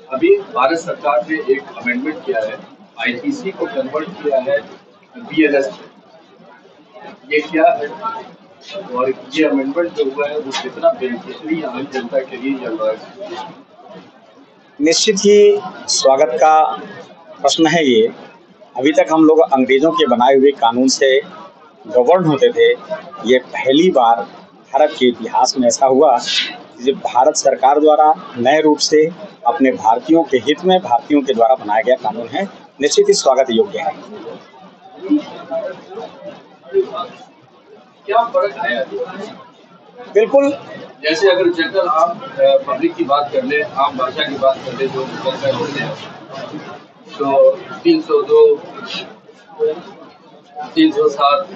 अभी भारत सरकार ने एक अमेंडमेंट किया है, आईपीसी को कन्वर्ट किया है बीएनएस में। ये क्या है और ये अमेंडमेंट जो हुआ है वो कितना बेनिफिशियरी आम जनता के लिए चल रहा है? निश्चित ही स्वागत का प्रश्न है ये। अभी तक हम लोग अंग्रेजों के बनाए हुए कानून से गवर्न होते थे। ये पहली बार भारत के इतिहास में ऐसा हुआ कि जब भारत सरकार द्वारा नए रूप से अपने भारतीयों के हित में भारतीयों के द्वारा बनाया गया कानून है, निश्चित ही स्वागत योग्य है। क्या फर्क है? बिल्कुल, जैसे अगर जनरल आम पब्लिक की बात कर ले, आम भाषा की बात कर ले, जो होते हैं तो 302, 307,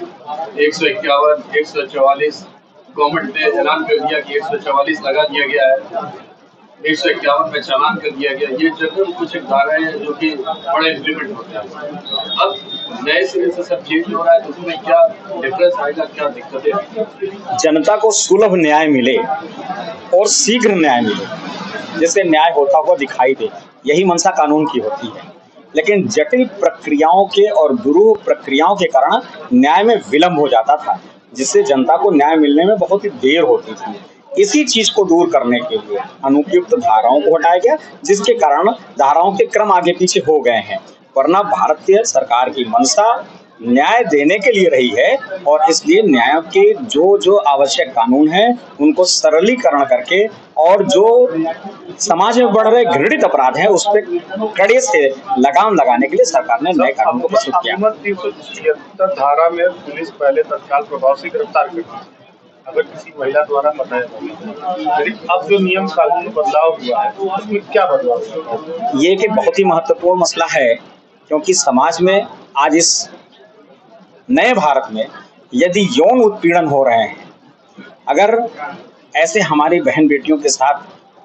151, 144 गवर्नमेंट ने ऐलान कर दिया कि 144 लगा दिया गया है, 151 में चालान कर दिया गया। ये जनरल कुछ एक धाराएं हैं जो कि बड़े इम्प्लीमेंट होते हैं। अब नए सिरे से सब चेंज हो रहा है, तो उसमें क्या डिफरेंस आएगा, क्या दिक्कतें? जनता को सुलभ न्याय मिले और शीघ्र न्याय मिले, जिससे न्याय होता हुआ दिखाई दे, यही मंशा कानून की होती है। लेकिन जटिल प्रक्रियाओं के और दुरूह प्रक्रियाओं के कारण न्याय में विलंब हो जाता था, जिससे जनता को न्याय मिलने में बहुत ही देर होती थी। इसी चीज को दूर करने के लिए अनुपयुक्त धाराओं को हटाया गया, जिसके कारण धाराओं के क्रम आगे पीछे हो गए हैं। वरना भारतीय सरकार की मंशा न्याय देने के लिए रही है, और इसलिए न्याय के जो आवश्यक कानून हैं उनको सरलीकरण करके और जो समाज में बढ़ रहे घृणित अपराध हैं उस पर कड़े से लगाम लगाने के लिए सरकार ने नए कानून को प्रस्तुत किया। 376 धारा में पुलिस पहले तत्काल प्रभाव से गिरफ्तार करती है अगर किसी महिला द्वारा बताया जाए, लेकिन अब जो नियम कानून में बदलाव हुआ है उसमें क्या बदलाव हुआ? ये एक बहुत ही महत्वपूर्ण मसला है, क्योंकि समाज में आज इस नए भारत में यदि यौन उत्पीड़न हो रहे हैं, अगर ऐसे हमारी बहन बेटियों के साथ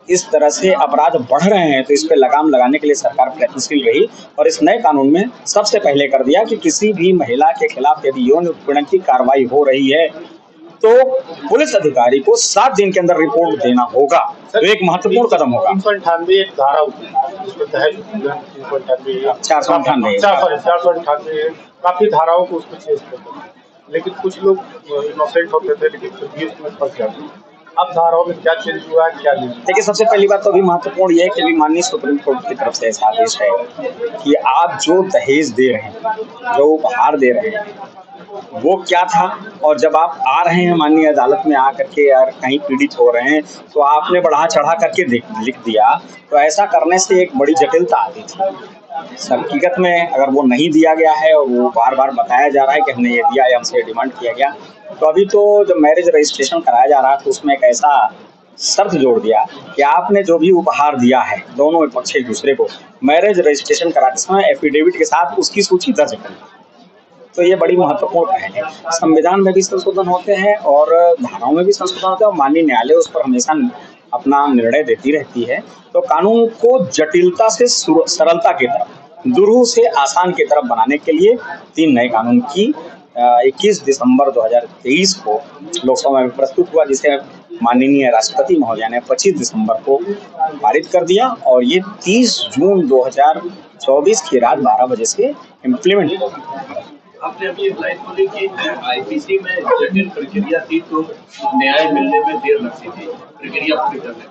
इस तरह से अपराध बढ़ रहे हैं, तो इस पे लगाम लगाने के लिए सरकार प्रयत्नशील रही और इस नए कानून में सबसे पहले कर दिया कि किसी भी महिला के खिलाफ यदि यौन उत्पीड़न की कार्रवाई हो रही है तो पुलिस अधिकारी को 7 दिन के अंदर रिपोर्ट देना होगा। तो एक महत्वपूर्ण कदम होगा। 398 एक धारा होती है, उसमें तहत 498 काफी धाराओं को उसमें चेंज करते हैं, लेकिन कुछ लोग इनोसेंट होते थे लेकिन फिर भी उसमें फंस जाते हैं। अब धाराओं में क्या चेंज हुआ है, क्या नहीं? देखिए, सबसे पहली बात तो अभी महत्वपूर्ण ये है कि अभी माननीय सुप्रीम कोर्ट की तरफ से ऐसा आदेश है कि आप जो दहेज दे रहे हैं, जो उपहार दे रहे हैं, वो क्या था, और जब आप आ रहे हैं माननीय अदालत में आकर के यार कहीं पीड़ित हो रहे हैं तो आपने बढ़ा चढ़ा करके लिख दिया, तो ऐसा करने से एक बड़ी जटिलता आती थी। हकीकत में अगर वो नहीं दिया गया है और वो बार बार बताया जा रहा है कि हमने ये दिया या हमसे डिमांड किया गया, तो अभी तो जब मैरिज रजिस्ट्रेशन कराया जा रहा है तो उसमें एक ऐसा शर्त जोड़ दिया कि आपने जो भी उपहार दिया है दोनों पक्ष एक दूसरे को, मैरिज रजिस्ट्रेशन कराते समय एफिडेविट के साथ उसकी सूची दर्ज करें। तो ये बड़ी महत्वपूर्ण पहल है। संविधान में भी संशोधन होते हैं और धाराओं में भी संशोधन होते हैं, और माननीय न्यायालय उस पर हमेशा अपना निर्णय देती रहती है। तो कानून को जटिलता से सरलता की तरफ, दुरूह से आसान की तरफ बनाने के लिए 3 नए कानून की 21 दिसंबर 2023 को लोकसभा में प्रस्तुत हुआ, जिसे माननीय राष्ट्रपति महोदय ने 25 दिसंबर को पारित कर दिया, और ये 30 जून 2024 की रात 12 बजे से इम्प्लीमेंट होगा। आपने अभी एक लाइन बोली कि आईपीसी में जटिल प्रक्रिया थी तो न्याय मिलने में देर लगती थी प्रक्रिया पूरी करने में,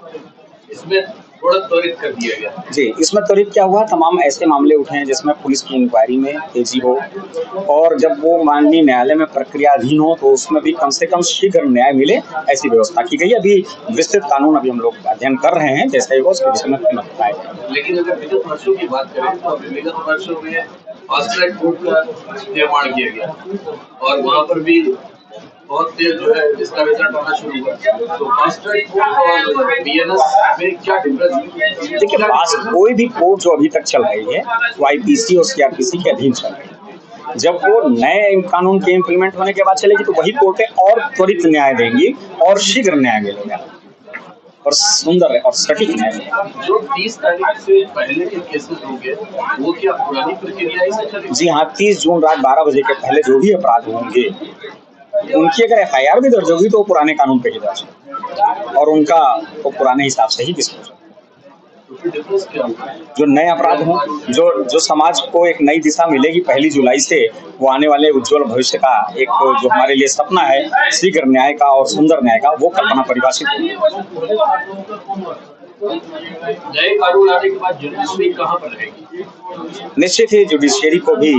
इसमें थोड़ा त्वरित कर दिया गया। जी, इसमें त्वरित क्या हुआ, तमाम ऐसे मामले उठे हैं जिसमें पुलिस की इंक्वायरी में तेजी हो, और जब वो माननीय न्यायालय में प्रक्रियाधीन हो तो उसमें भी कम से कम शीघ्र न्याय मिले, ऐसी व्यवस्था की गई। अभी विस्तृत कानून अभी हम लोग अध्ययन कर रहे हैं, जैसे वो उसके विषय में बताया। लेकिन अगर विगत वर्षों की बात करें तो अभी विगत वर्षों में फास्ट ट्रैक कोर्ट का निर्माण किया गया और वहाँ पर भी बहुत देर जो है इसका रिजल्ट आना शुरू हुआ। तो फास्ट ट्रैक कोर्ट और बीएनएस में क्या डिफरेंस? देखिए, कोई भी कोर्ट जो अभी तक चल रही है वो आईपीसी और सीआरपीसी के अधीन चल रही है। जब वो नए कानून के इम्प्लीमेंट होने के बाद चलेगी तो वही कोर्टें और त्वरित न्याय देंगी और शीघ्र न्याय मिलेगा और सुंदर और सटीक न्याय मिलेगा। जो 30 तारीख से पहले के केसेस होंगे वो क्या पुरानी प्रक्रिया ही से चलेगी? जी हाँ, 30 जून रात 12 बजे के पहले जो भी अपराध होंगे उनकी अगर एफआईआर भी दर्ज होगी तो पुराने कानून पे ही दर्ज, और उनका वो पुराने हिसाब से ही डिस्पोज। डिफरेंस क्या होगा? जो नए अपराध हों, जो समाज को एक नई दिशा मिलेगी 1 जुलाई से, वो आने वाले उज्जवल भविष्य का एक जो हमारे लिए सपना है शीघ्र न्याय का और सुंदर न्याय का, वो कल्पना परिभाषित होगी। नए कानून आने के बाद जुडिशरी कहाँ पर रहेगी? निश्चित ही जुडिशियरी को भी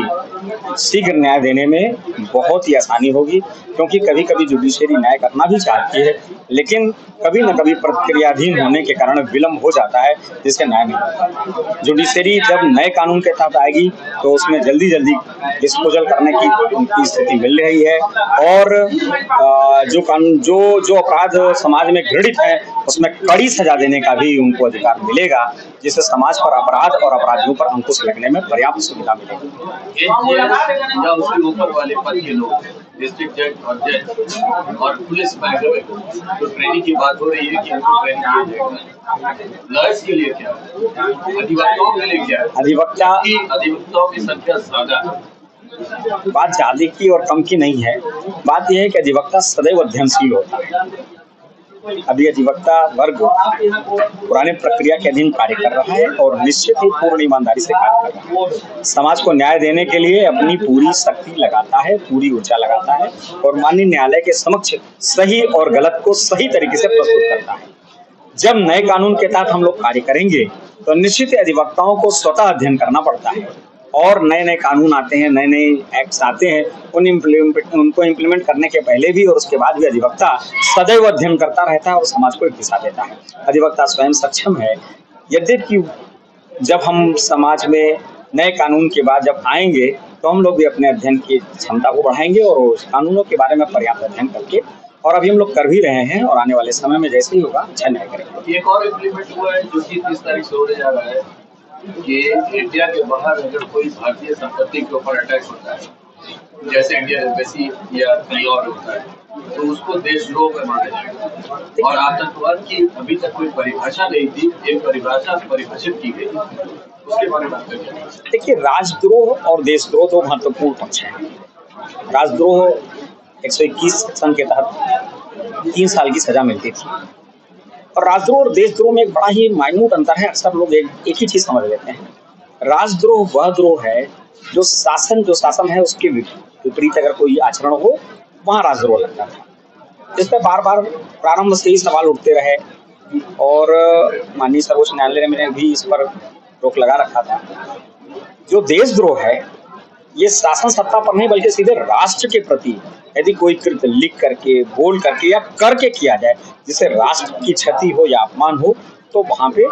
शीघ्र न्याय देने में बहुत ही आसानी होगी, क्योंकि कभी कभी जुडिशियरी न्याय करना भी चाहती है, लेकिन कभी न कभी प्रक्रियाधीन होने के कारण विलम्ब हो जाता है, जिससे न्याय नहीं होता। जुडिशियरी जब नए कानून के तहत आएगी तो उसमें जल्दी जल्दी डिस्पोजल करने की उनकी स्थिति मिल रही है, और जो कानून जो अपराध समाज में घृणित है उसमें कड़ी सजा देने का भी उनको अधिकार मिलेगा, जिससे समाज पर अपराध और अपराधियों पर अंकुश लगने में पर्याप्त सुविधा मिलेगी। या उसके ऊपर वाले पद के लोग, डिस्ट्रिक्ट जज और जज और पुलिस महकमे, तो ट्रेनिंग की बात हो रही है कि इनको ट्रेनिंग दिया जाएगा। लॉयर्स के लिए क्या है? अधिवक्ताओं के लिए क्या है? अधिवक्ताओं की संख्या ज्यादा है। बात ज्यादा की और कम की नहीं है, बात यह है कि अधिवक्ता सदैव अध्ययनशील होता है। अभी अधिवक्ता वर्ग पुराने प्रक्रिया के अधीन कार्य कर रहा है और निश्चित ही पूर्ण ईमानदारी से कार्य कर रहा है। समाज को न्याय देने के लिए अपनी पूरी शक्ति लगाता है, पूरी ऊर्जा लगाता है, और माननीय न्यायालय के समक्ष सही और गलत को सही तरीके से प्रस्तुत करता है। जब नए कानून के तहत हम लोग कार्य करेंगे तो निश्चित ही अधिवक्ताओं को स्वतः अध्ययन करना पड़ता है, और नए नए कानून आते हैं, नए नए एक्ट्स आते हैं, उनको इम्प्लीमेंट करने के पहले भी और उसके बाद भी अधिवक्ता सदैव अध्ययन करता रहता है और समाज को एक दिशा देता है। अधिवक्ता स्वयं सक्षम है, यद्यपि जब हम समाज में नए कानून के बाद जब आएंगे तो हम लोग भी अपने अध्ययन की क्षमता को बढ़ाएंगे और उस कानूनों के बारे में पर्याप्त अध्ययन करके, और अभी हम लोग कर भी रहे हैं और आने वाले समय में जैसे ही होगा अच्छा न्याय करेंगे। एक और इम्प्लीमेंट हुआ है जो कि 30 तारीख से होने जा रहा है कि इंडिया के बाहर अगर कोई भारतीय संपत्ति के ऊपर अटैक होता है, जैसे इंडियन एम्बेसी या कहीं और होता है, तो उसको देशद्रोह में माना जाएगा। और आतंकवाद की अभी तक कोई परिभाषा नहीं थी, एक परिभाषा परिभाषित की गई, उसके बारे में बात करिए। देखिए, राजद्रोह और देशद्रोह दो महत्वपूर्ण पक्ष हैं। राजद्रोह 121 सन के तहत 3 साल की सजा मिलती थी, और राजद्रोह और देशद्रोह में एक बड़ा ही माइन्यूट अंतर है। अक्सर लोग एक ही चीज समझ लेते हैं। राजद्रोह वह द्रोह है जो शासन है उसके विपरीत अगर कोई आचरण हो, वहां राजद्रोह लगता था। इस पर बार बार प्रारंभ से ही सवाल उठते रहे, और माननीय सर्वोच्च न्यायालय ने भी इस पर रोक लगा रखा था। जो देशद्रोह है, ये शासन सत्ता पर नहीं बल्कि सीधे राष्ट्र के प्रति यदि कोई कृत्य लिख करके, बोल करके या करके किया जाए जिससे राष्ट्र की क्षति हो या अपमान हो, तो वहां पे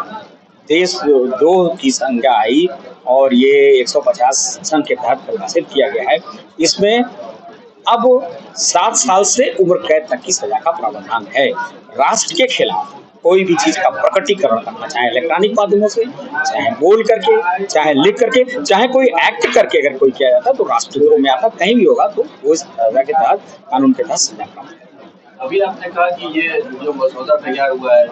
देशद्रोह की संज्ञा आई, और ये 150 सन के तहत परिभाषित किया गया है। इसमें अब 7 साल से उम्र कैद तक की सजा का प्रावधान है। राष्ट्र के खिलाफ कोई भी चीज का प्रकटीकरण करना, चाहे इलेक्ट्रॉनिक माध्यमों से, चाहे बोल करके, चाहे लिख करके, चाहे कोई एक्ट करके अगर कोई किया जाता तो राष्ट्रद्रोह में आता, कहीं भी होगा तो वो इस सजा के तहत, कानून के तहत सजा प्राप्त है। अभी आपने कहा कि ये जो मसौदा तैयार हुआ है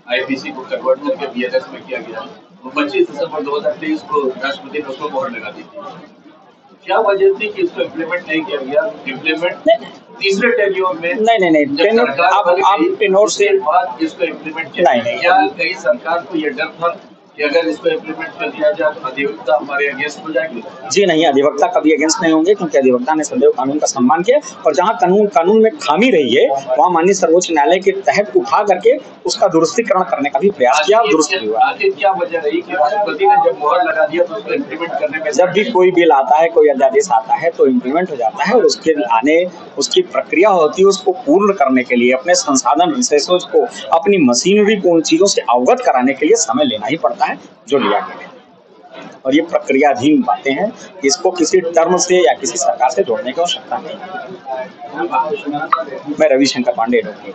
आईपीसी को कन्वर्ट करके बीएनएस में किया गया, वो 25 दिसंबर 2023 को राष्ट्रपति ने उसको मोहर लगा दी थी। क्या वजह थी कि इसको इम्प्लीमेंट नहीं किया गया? इम्प्लीमेंट तीसरे टेन्योर में नहीं, आप टेन्योर से बाद इसको इम्प्लीमेंट किया नहीं, या कहीं सरकार को ये डर था कि अगर इसको इम्प्लीमेंट कर दिया जाए तो अधिवक्ता हमारे अगेंस्ट हो जाएंगे? जी नहीं, अधिवक्ता कभी अगेंस्ट नहीं होंगे, क्योंकि अधिवक्ता ने सदैव कानून का सम्मान किया, और जहां कानून में खामी रही है वहां माननीय सर्वोच्च न्यायालय के तहत उठा करके उसका दुरुस्तीकरण करने का भी प्रयास किया, दुरुस्त हुआ। आखिर क्या वजह रही कि राष्ट्रपति ने जब मोहर लगा दिया तो उसको इम्प्लीमेंट करने में? जब भी कोई बिल आता है, कोई अध्यादेश आता है तो इम्प्लीमेंट हो जाता है, और उसकी प्रक्रिया होती है, उसको पूर्ण करने के लिए अपने संसाधन रिसोर्स को, अपनी मशीनरी को उन चीजों से अवगत कराने के लिए समय लेना ही पड़ता है, जो लिया गया। और ये प्रक्रियाधीन बातें हैं, इसको किसी टर्म से या किसी सरकार से जोड़ने की आवश्यकता नहीं। मैं रविशंकर पांडे, डॉक्टर।